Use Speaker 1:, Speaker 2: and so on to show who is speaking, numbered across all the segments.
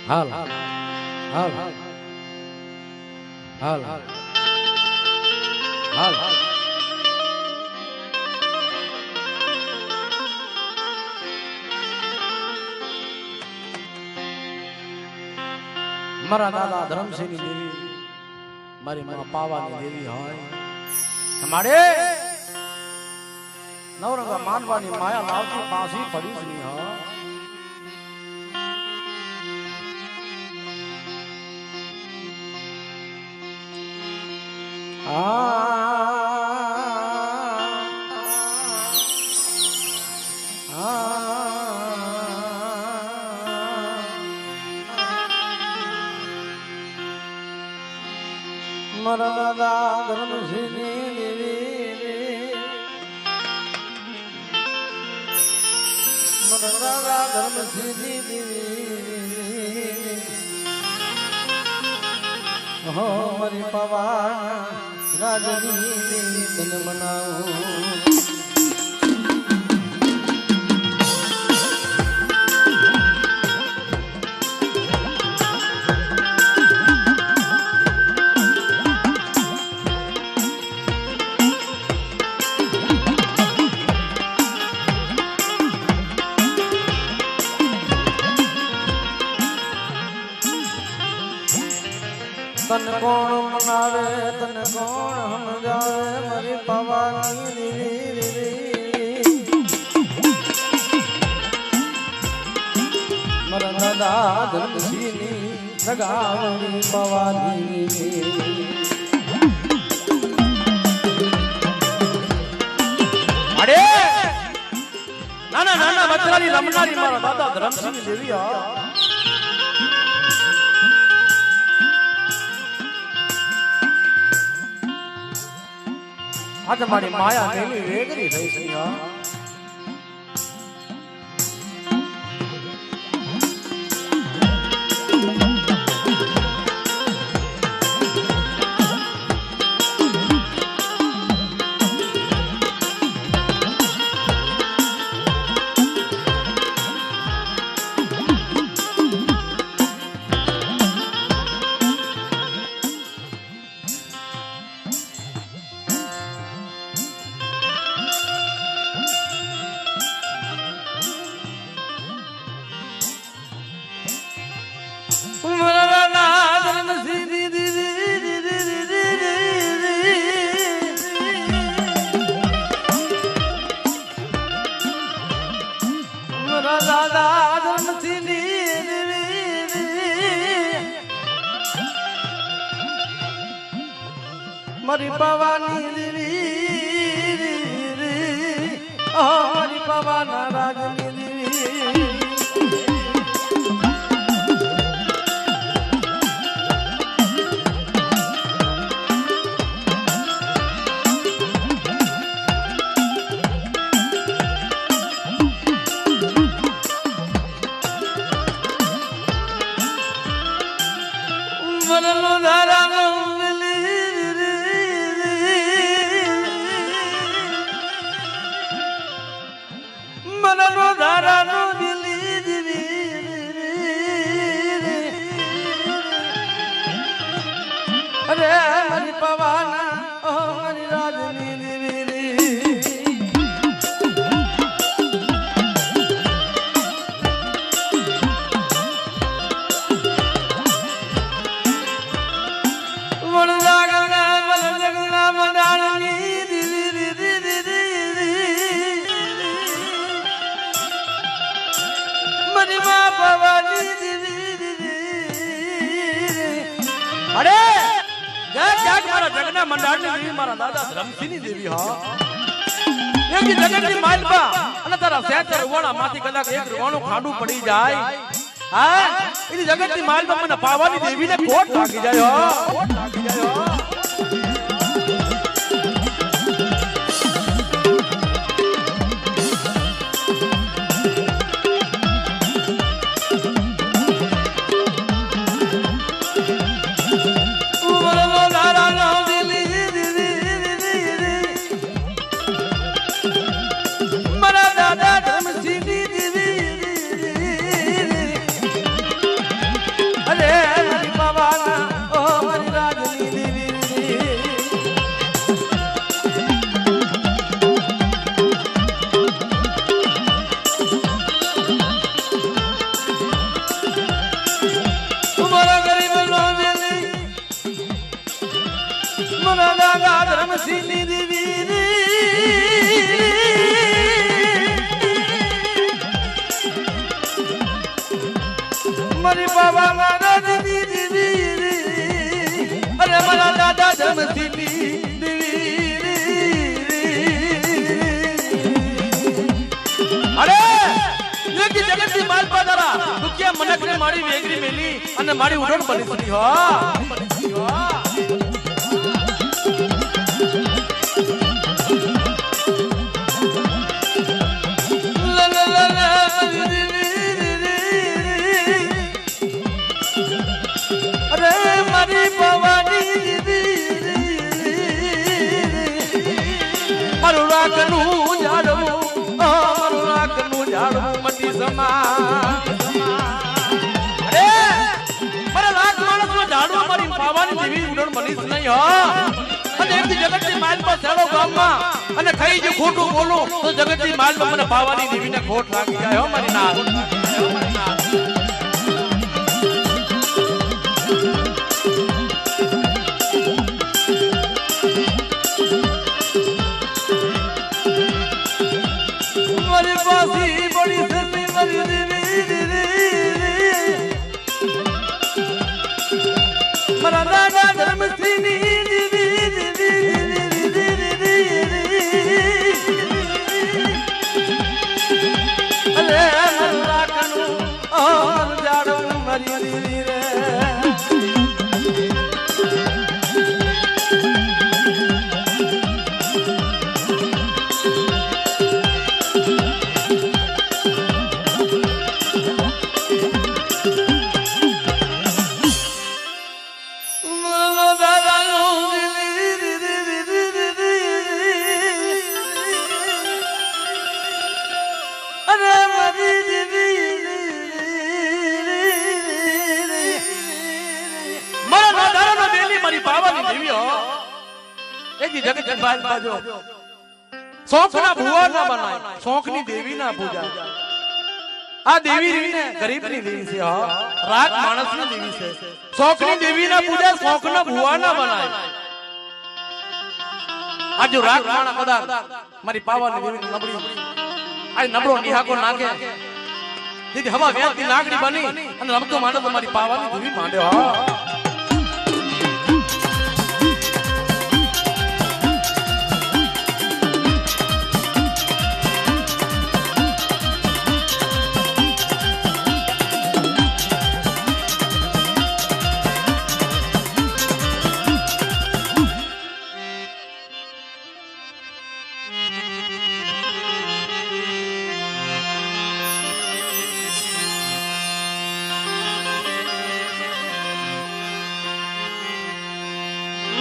Speaker 1: હાલ હાલ હાલ હાલ હાલ મારા દાદા ધરમસિંહની દેવી મારી માં પાવાની દેવી હોય તમારે નવરંગા માનવાની માયા લાવતી પાસી પડી જ નહીં હોય મારા દાદા ધરમસિંહની દેવી મારા દાદા ધરમસિંહની દેવી હો મારી પવા રાજની દેવી તને મનાવું તન કોણ મનાવે તન કોણ સમજાવે મારી પવાની દેવી મારા દાદા ધરમસિંહની સગાવણી પવાની અરે નાના નાના બચરાની રમનારી મારા દાદા ધરમસિંહની દેવી આ તમારી માયા મેલી વેગરી થઈ છે મારી પવાની દેવી મારી પવાના રાજની દેવી મનનો ધારાનો મનનો ધારાનો દિલી દિલી અરે મારી પવાના ઓ મારી રાજની દેવી વણજાગના મંડાળની મારી માં પવાની દેવી અરે ક્યાંક મારા જગના મંડાળની દેવી મારા દાદા ધરમસિંહની દેવી હા એકી જગતની માલપા અને તારા સેચર ઉવાણા માંથી કદાચ એક રૂવાણું ખાડું પડી જાય હા એની જગતની માલપા મને પાવાની દેવીને કોટ લાગી જાય કોટ લાગી જાય મારી બાબા મારા દેવી અરે મારા દાદા ધર્મસિંહની અરે લેકી જગતની માલપા દારા દુખિયા મનકને મારી વેગરી મેલી અને મારી ઉડણ બની સની હો અરે મારી ભવાની મારું રાખનું જાડવું મટી સમા અરે મારા લાખ માણસનો ઝાડવો મારી પાવાની જેવી ઉડણ બનીશ નહીં હો અને એકથી જગતની માલમાં સેડો ગામમાં અને ખાઈ જો ખોટું બોલું તો જગતની માલમાં મને પાવાની દેવીને ખોટ લાગી જાય હો મારી ના મારી પાસી બડી સતી મારી દેવી મારા દાદા ધર્મસિંહની અરે મારું રાખનું જાડવું મારી દેવી રે શોખની દેવી ના પૂજા આ દેવી રીને ગરીબની દેવી છે રાગ માણસની દેવી છે શોખની દેવી ના પૂજા શોખના ભુવા ના બનાય આ જો રાગ માણા કદાચ મારી પાવાની દેવી નબળી આ નબળો નિહાકો નાખે દીદી હવા વ્યાજની નાગડી બની અને રમતો માંડો તો મારી પાવાની દેવી માંડે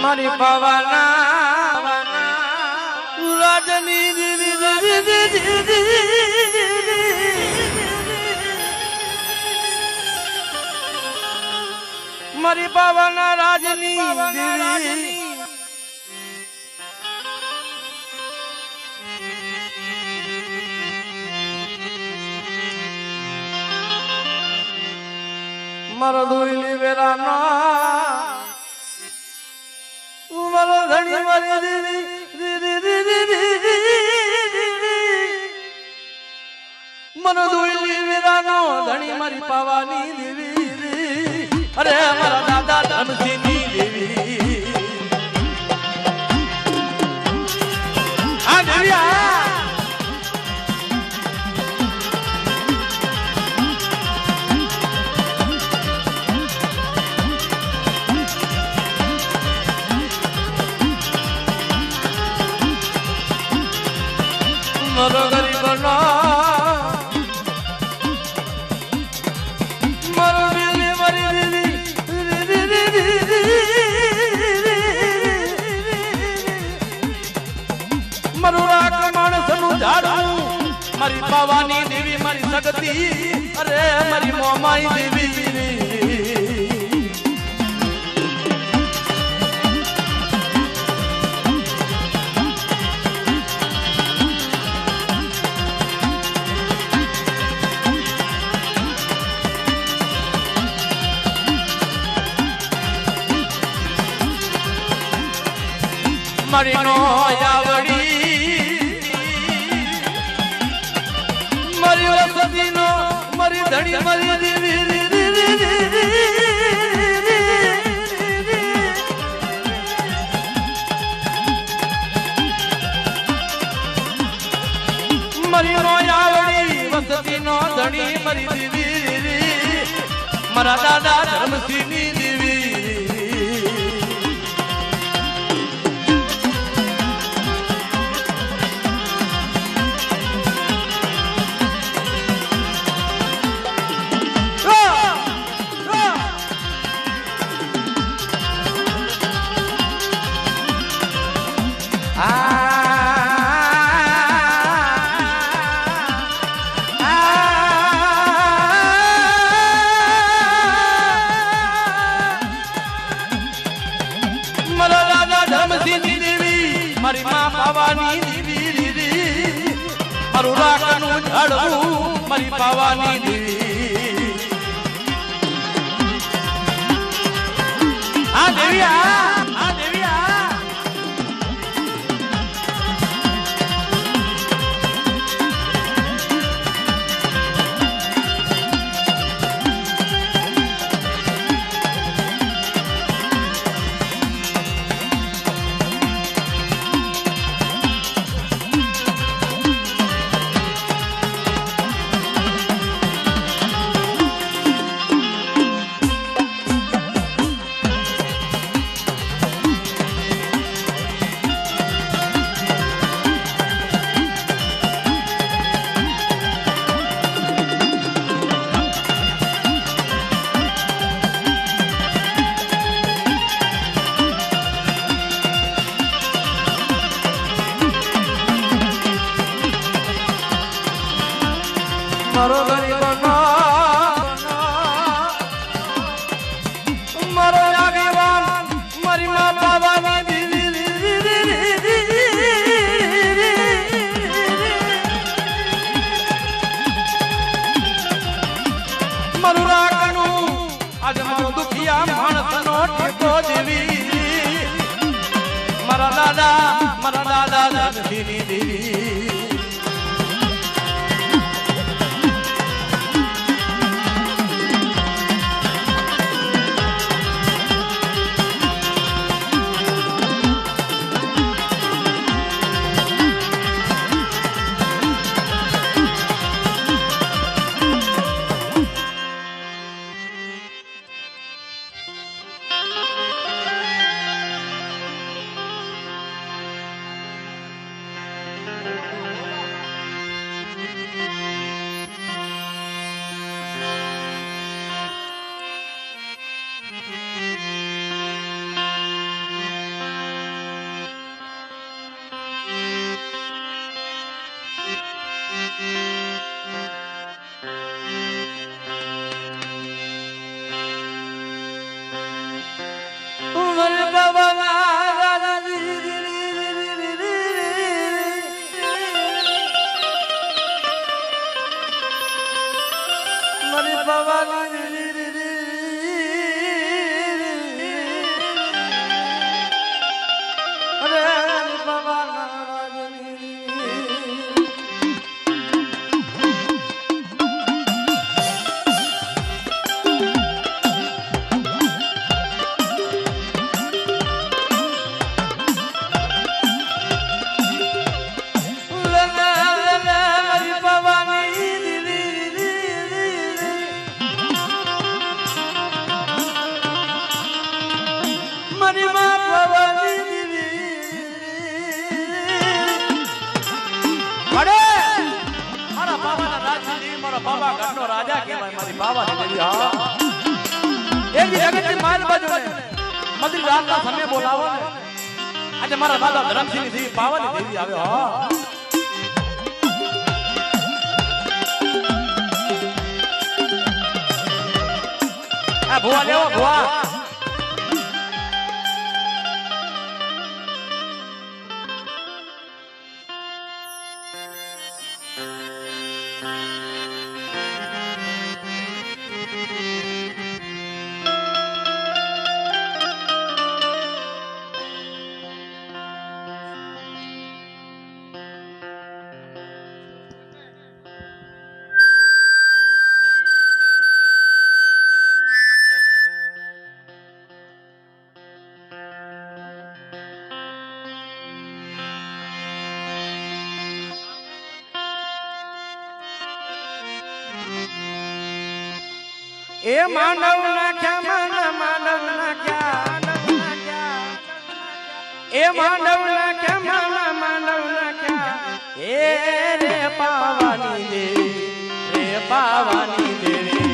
Speaker 1: મારી પાવાના રાજની મારી પાવાના રાજની મારા દોઈલી વેરાના મારો ધણી મારી મનો દોઈલી વેરાનો ધણી મારી પાવાની દેવી અરે મારા દાદા ધર્મસિંહની દેવી આ દેવી મારો ગરીબનો મારો દિલ મારી દેવી મારું રાખ માણસનું ઝાડવું મારી પાવાની દેવી મારી સગતી અરે મારી મોમાઈ દેવી મારી નો આવડી મારી વસતી નો મારી ધણી મારી દેવી મરી મોયાવડી વસતી નો ધણી મરી દીવી મારા દાદા ધર્મસિંહ ની દેવી મારી માં પાવાની દેવી મારું રાખનું ઝાડવું મારી પાવાની દેવી આ દેવી આ દેવી આ મારો ગરીબ મારો આગેવાન મારી માં પાવાની મારું રાખનું આજે મારો દુખિયા માણસનો ટેકો દેવી મારા દાદા ધરતીની દેવી બાબા ઘરનો રાજા કહેવાય મારી બાવાની દેવી હા એક જગતની માલ બાજુ ને મદરી રાતના સમય બોલાવો ને આજે મારા દાદા ધરમસિંહ ની દેવી પાવાની દેવી આવે હા આ ભુવા લેવો ભુવા એ માંડવ નાખ્યા માંડવ નાખ્યા એ માંડવ નાખ્યા માંડવ નાખ્યા એ રે પાવાની દેવી રે પાવાની દેવી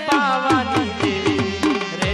Speaker 1: પાવાની દેવી રે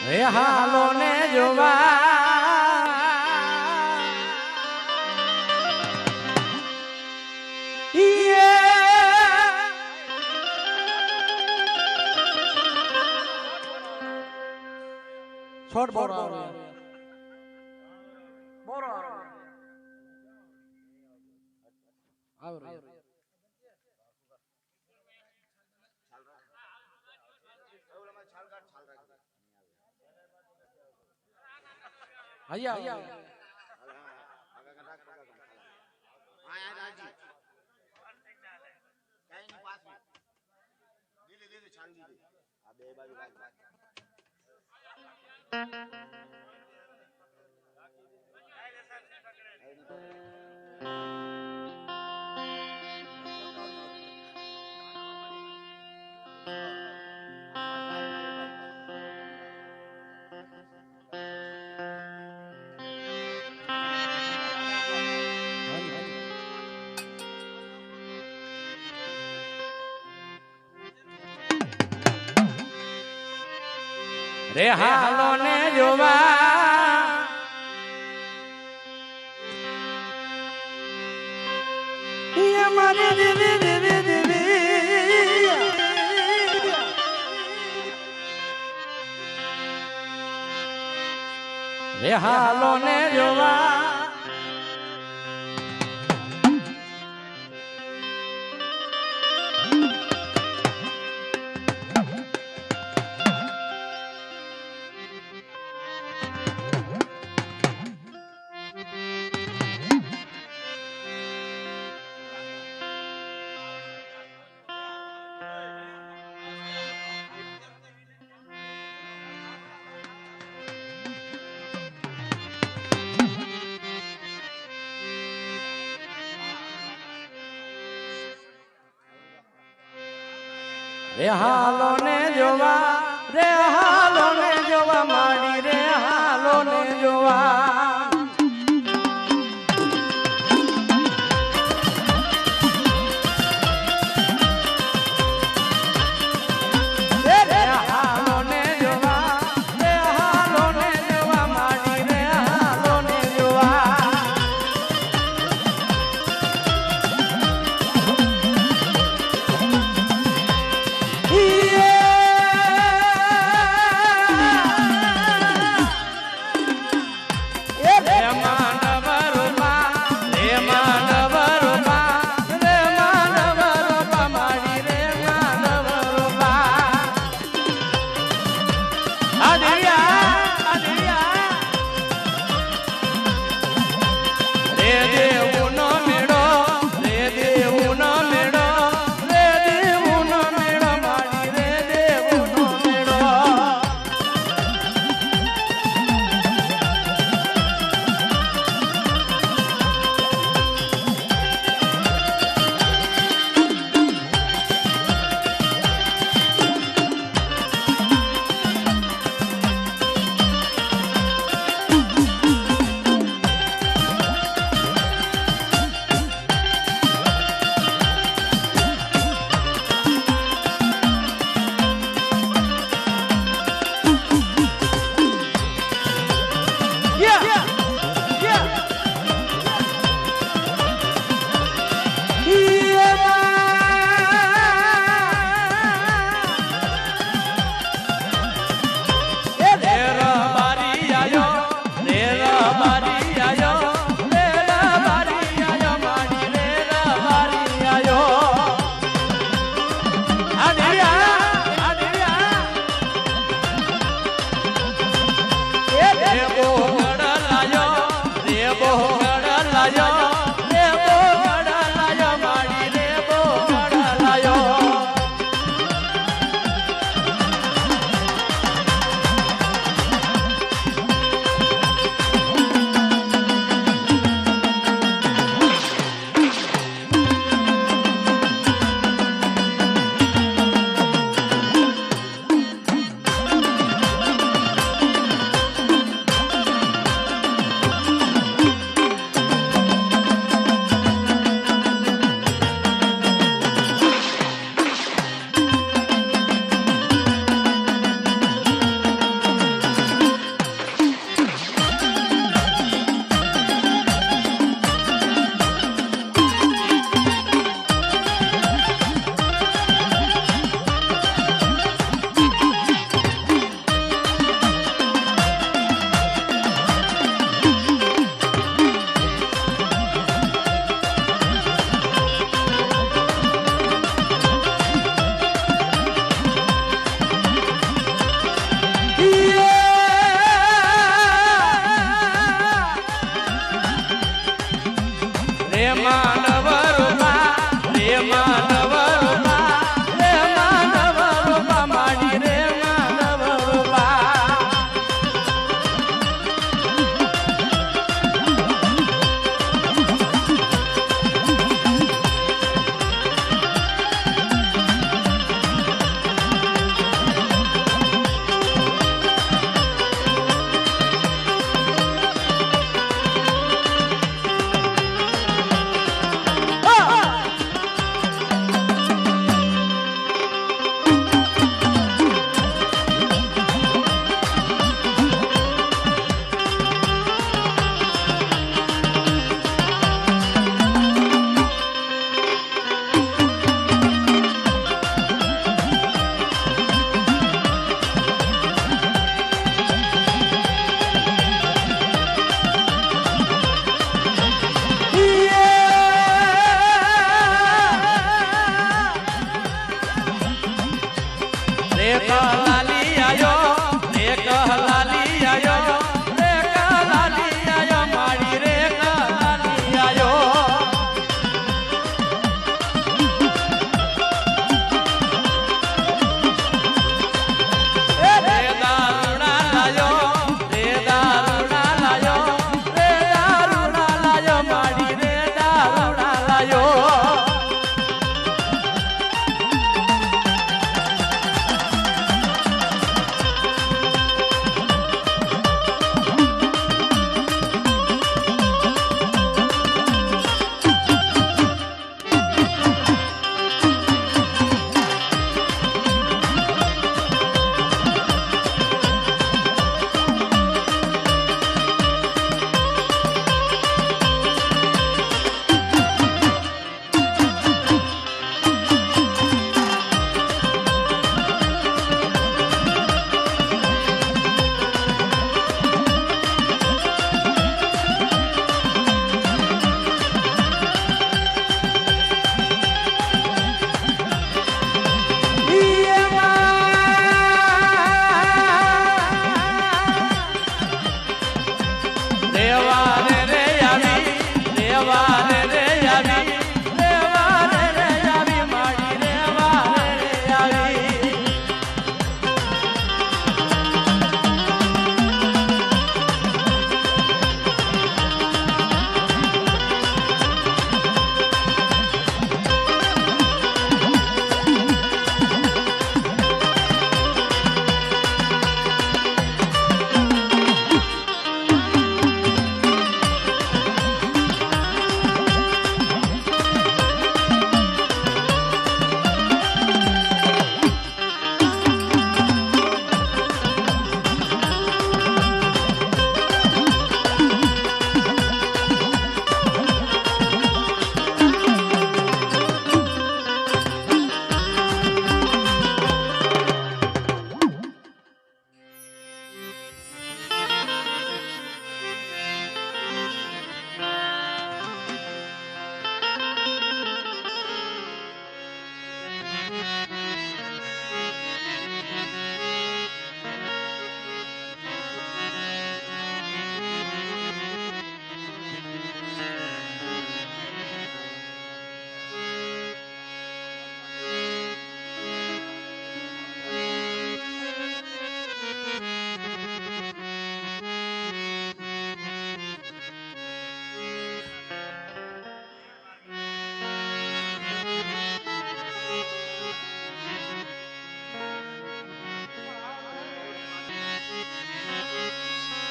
Speaker 1: રે હાલો ને જોવા છોડ બોરો બોરો આવ રે આયા રે હાલો ને જોવા મારી દેવી દેવી દેવી રે હાલો ને જોવા રે હાલો ને જોવા રે હાલો ને જોવા માડી રે હાલો ને જોવા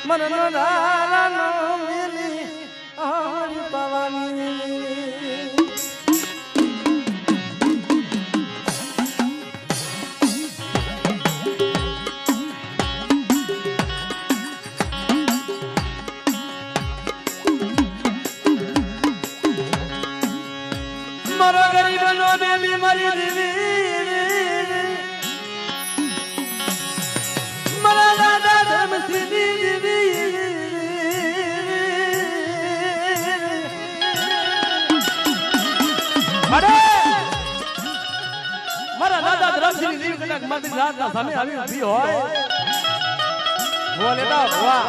Speaker 1: મનનો નારાનો મિલી હરી ભવાની મારો ગરીબનો બેલી મારી દેવી મારા દાદા ધર્મસિંહ દેવી અરે મારા દાદા ધર્મસિંહ દેવી કદાચ મારી રાતના સામે આવી ઊભી હોય ભુવા લેતા ભુવા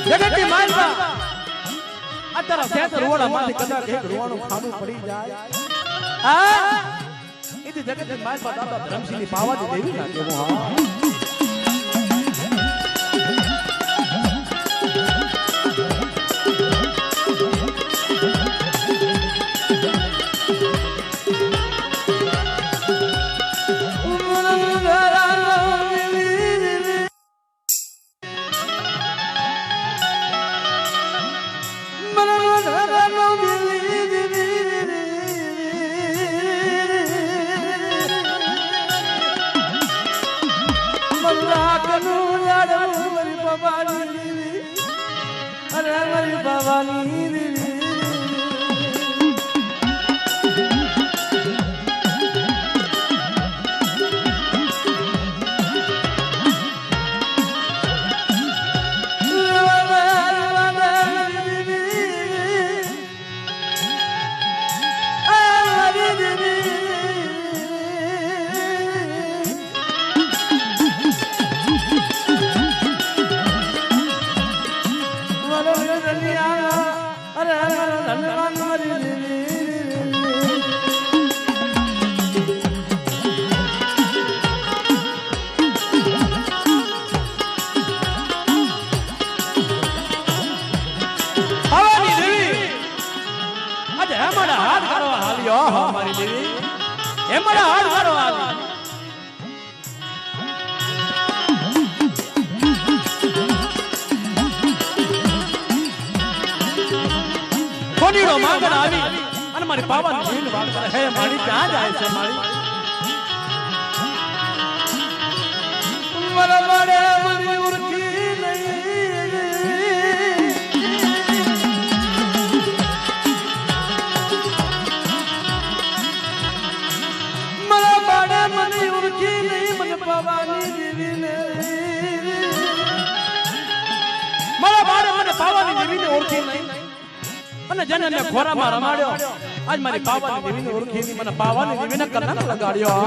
Speaker 1: જગતની માલવા અત્યારે સેતર રોડામાંથી કદાચ એક રોવાનું ખાનું પડી જાય હા એથી જગતની માલવા દાદા ધર્મસિંહની પાવાથી દેવી ના કેવું હા કોનીનો માંગણ આવી અને મારી પાવાની જીન વાત કરે હે મારી ક્યાં જાય છે મારી મારા મારે મારી ઉરકી નહીં મારા મારે મને ઉરકી નહીં મને પાવાની દેવીને મારા મારે મને પાવાની દેવીને ઓળખી નહીં અને જનને ખોરામાં રમાડ્યો આજ મારી પાવાની દેવીને ઓળખી મને પાવાની દેવીને કલંક લગાડ્યો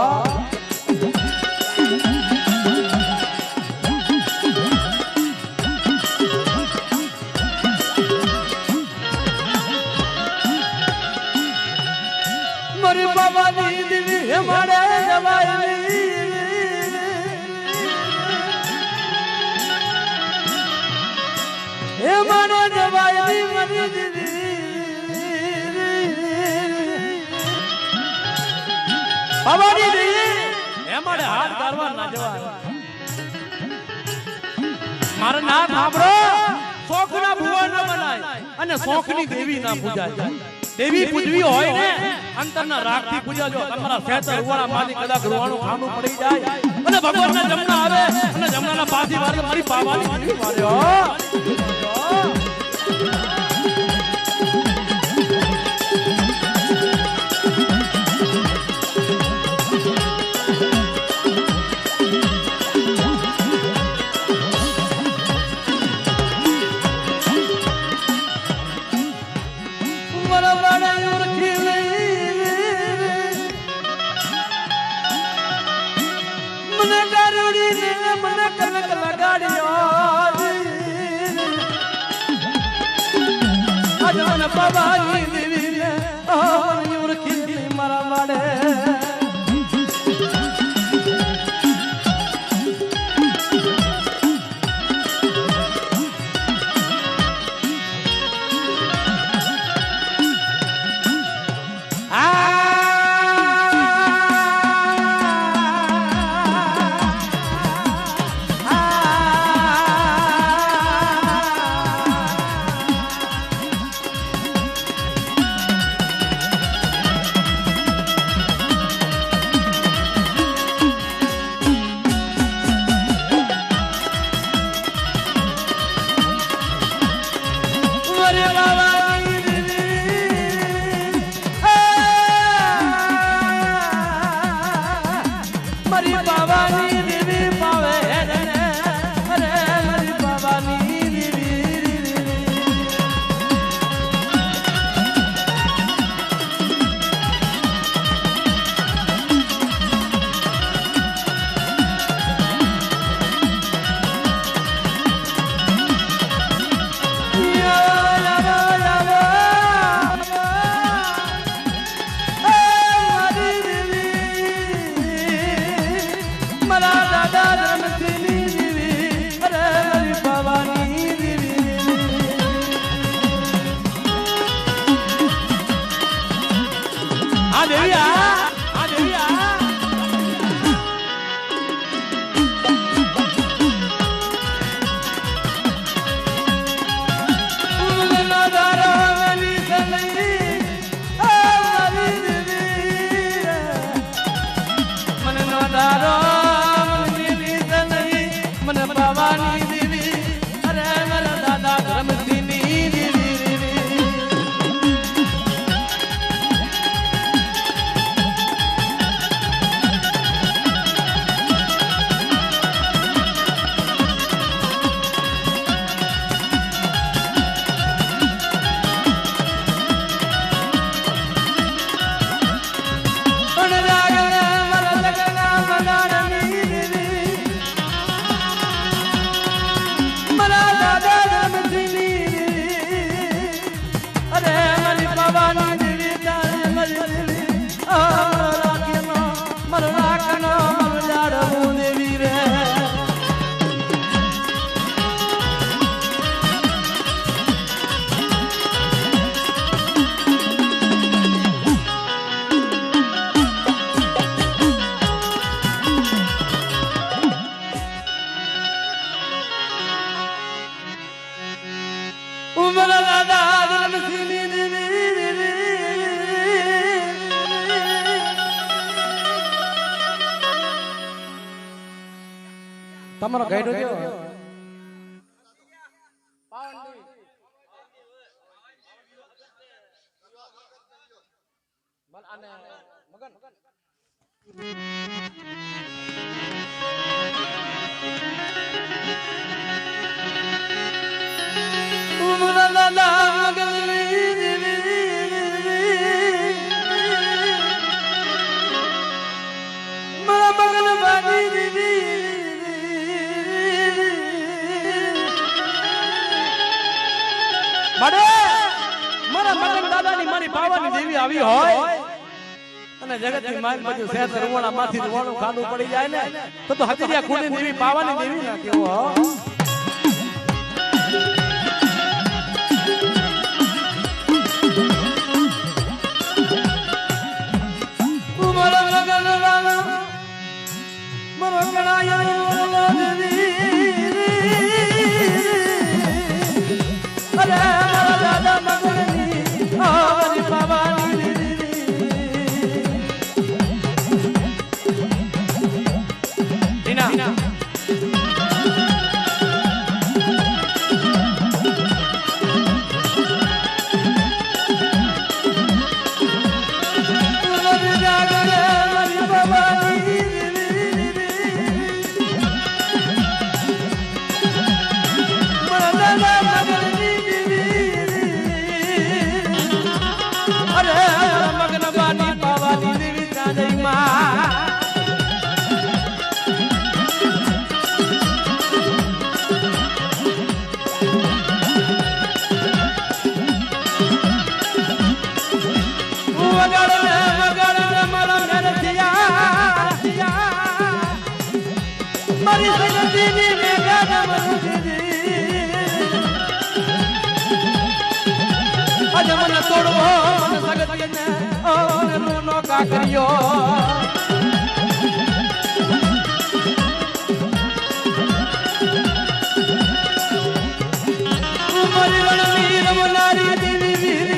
Speaker 1: મારી પાવાની દેવી હે મારે જવાય હે મારે જવાય મારી દેવી પાવાની દેવી હે મારે હાથ કરવા ના જવાય મારું નામ સાંભળો શોખના ભુવા ના બનાય અને શોખની દેવી ના પૂજાય દેવી પૂજવી હોય ને અંતરના રાખથી પૂજાજો તમારા સેતર ઉવાળા માંથી કદાચ રૂવાણું ખાનું પડી જાય અને ભગવાનના જમણા આવે અને જમણાના પાછી વાળી મારી પાવાની દેવી વાળ્યો મને ગારુડી ને મને કનક લગાડ્યો અજન બાબાની દેવી ને મને ઉરખી મારા માડે તમારો ગાઈડો જો મારા મગન દાદાની મારી પાવાની દેવી આવી હોય અને જગતની માન બધું શેત રવોણા માંથી રવોણું ખાનું પડી જાય ને તો હતીરિયા ખૂણી દેવી પાવાની દેવી ના કેવો મારી સગતીની મેઘા મનજીજી અજ મને તોડવો મને સગતીને નો કાકરિયો મારી રણની રમનારી દેવી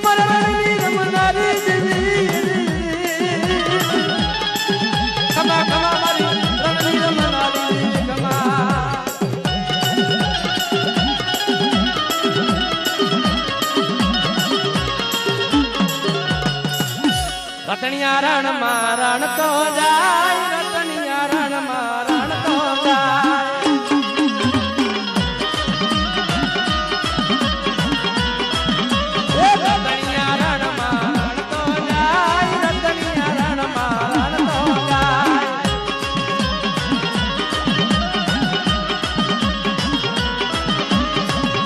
Speaker 1: મારા રણની રમનારી દેવી કમા કમા મારી રણની રમનારી દેવી કમા રતણિયા રણ મારણ તો જાય રતણિયા રણ મારણ તો જાય રતણિયા રણ મારણ તો જાય રતણિયા રણ મારણ તો જાય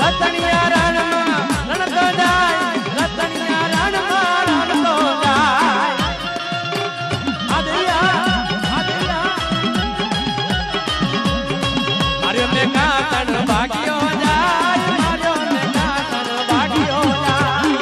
Speaker 1: રતણિયા રણ મારણ તો જાય રતણિયા રણ મારણ તો જાય માર્યો મે કાતણ ભાગ્યો જાય માર્યો મે કાતણ ભાગ્યો જાય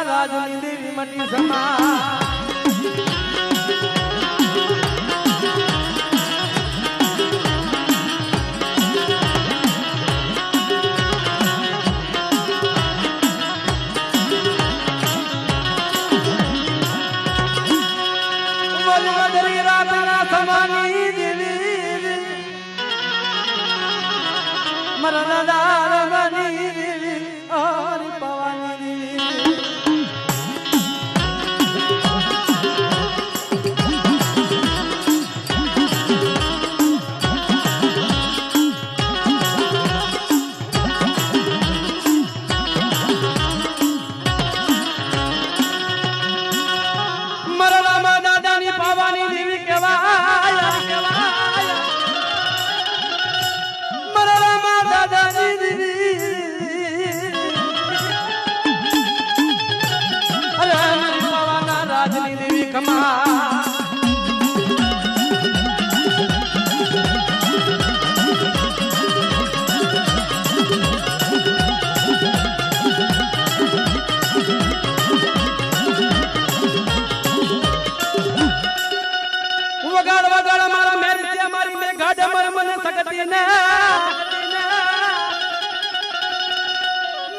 Speaker 1: રાજની દેવી મટી સમા સમાની દેવી મરણદાર બની દેવી હરિ પવાની દેવી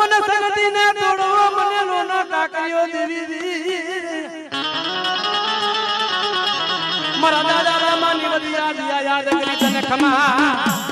Speaker 1: મને સગતી ને તોડવો મને લોનો કાકરીઓ દેવી મારા દાદા રામાની વડિયા દિયા યાદ કરી તને ખમા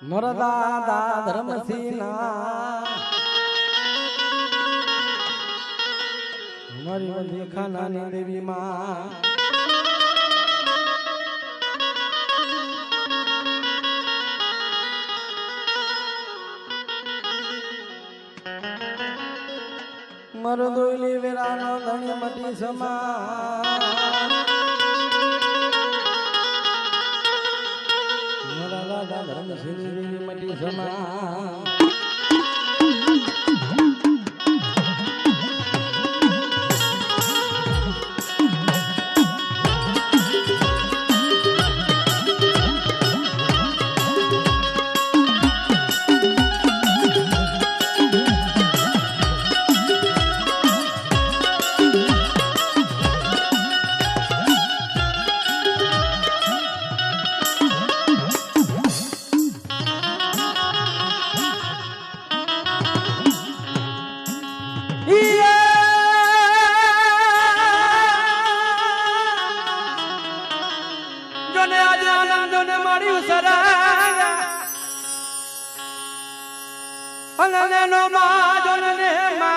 Speaker 1: મોરા દાદા ધર્મસિંહના મારી વંદે ખાનાની દેવી માં મારો દોઈલી વેરાનો ધણી મટી સમા ધર્મસિંહ મટી સમા no ma don ne ma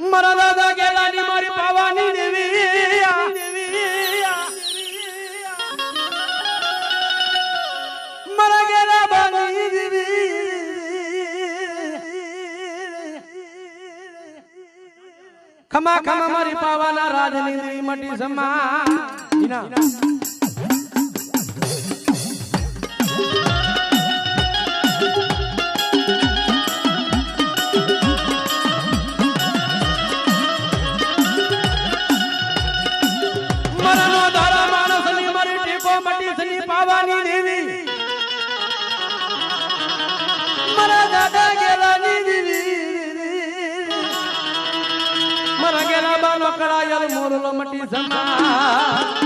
Speaker 1: મારા દાદા ગેલાની મારી પાવાની દેવી મારા ગેલા બાની દેવી ખમા ખમા મારી પાવાના રાજની દેવી મટી સમા પાવાની દેવી મારા દાદા ગેલાની દેવી મારા ગેલા બાનો કરાયલ મોરલો મટી સમા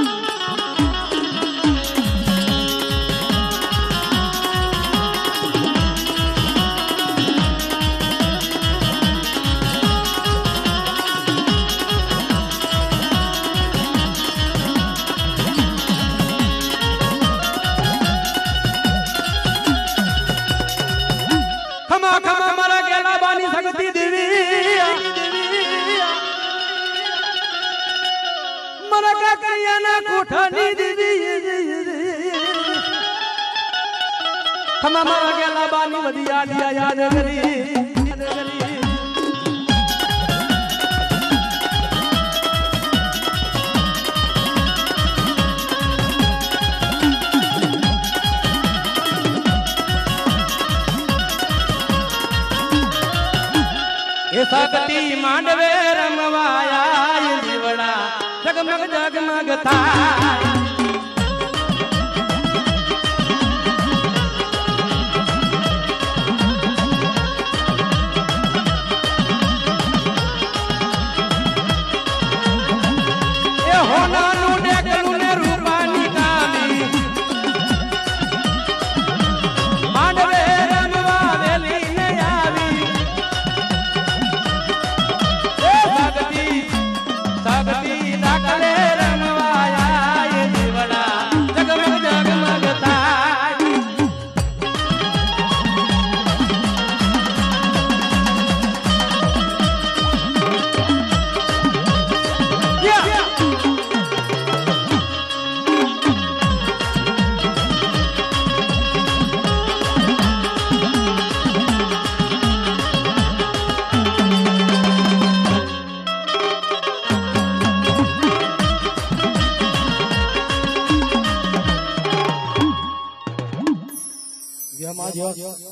Speaker 1: કોઠાની દેવી ખમા મારા ગેલા બાની વડિયા દિયા યાદ કરી એ સગતી માંડવે રમવાયા દીવડા જગમગ જગમગ થાય
Speaker 2: Dia maju.